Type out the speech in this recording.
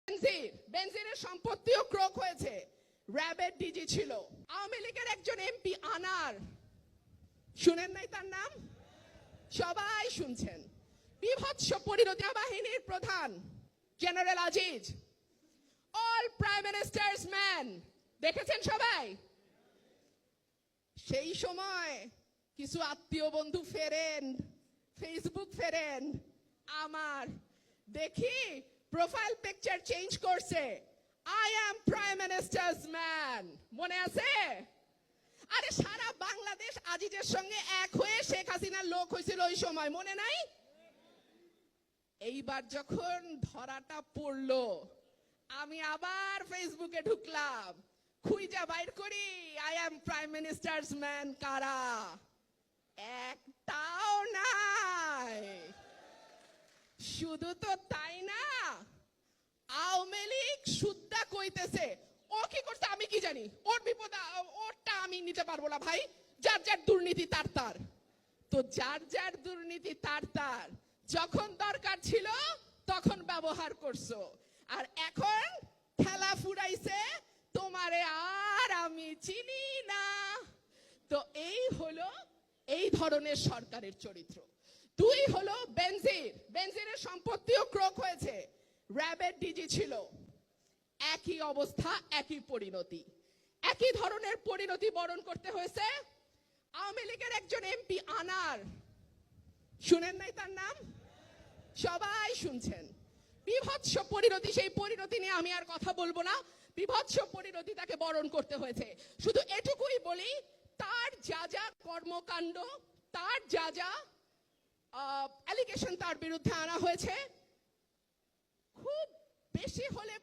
বেনজিরের সম্পত্তিও ক্রোক হয়েছে। র্যাবের ডিজি ছিল। আওয়ামী লীগের একজন এমপি আনার, শুনেন নাই তার নাম? সবাই শুনছেন। বিভৎস পরিণতি বাহিনীর প্রধান general Aziz, all prime ministers man, দেখেছেন সবাই? সেই সময় কিছু আত্মীয় বন্ধু ফেরেন, ফেসবুক ফেরেন আমার, দেখি প্রোফাইল পিকচার চেঞ্জ করছে, I am prime ministers man. মনে আছে? আরে সারা বাংলাদেশ আজিজের সঙ্গে এক হয়ে শেখ হাসিনার লোক হয়েছিল ওই সময়, মনে নাই? এইবার যখন ধরাটা পড়লো, আমি আবার ফেসবুকে ঢুকলাম, খুঁজা বাইর করি I am prime ministers man কারা। একটাও নাই। শুধু তো তাই না, আওয়ামী লীগ সুদ্ধা কইতেছে ও কি করছে আমি কি জানি, ওর বিপদ ওরটা আমি নিতে পারবো না ভাই, যার যার দুর্নীতি তার তার। তো যার যার দুর্নীতি তার তার, যখন দরকার ছিল তখন ব্যবহার করছো, আর এখন খেলা ফুরাইছে তোমারে আর আমি চিনি না। তো এই হলো এই ধরনের সরকারের চরিত্র। দুই হলো বেনজিরের সম্পত্তিও ক্রোক হয়েছে। র্যাবের ডিজি ছিল। একই অবস্থা, একই পরিণতি, একই ধরনের পরিণতি বরণ করতে হয়েছে আওয়ামী লীগের একজন এমপি আনার, শুনেন নাই তার নাম? সবাই শুনছেন। বিভৎস পরিণতি, সেই পরিণতি নিয়ে আমি আর কথা বলবো না। বিভৎস পরিণতি তাকে বরণ করতে হয়েছে। শুধু এটুকুই বলি, তার যা যা কর্মকাণ্ড, তার যা যা অ্যালিগেশন তার বিরুদ্ধে আনা হয়েছে, খুব বেশি হলে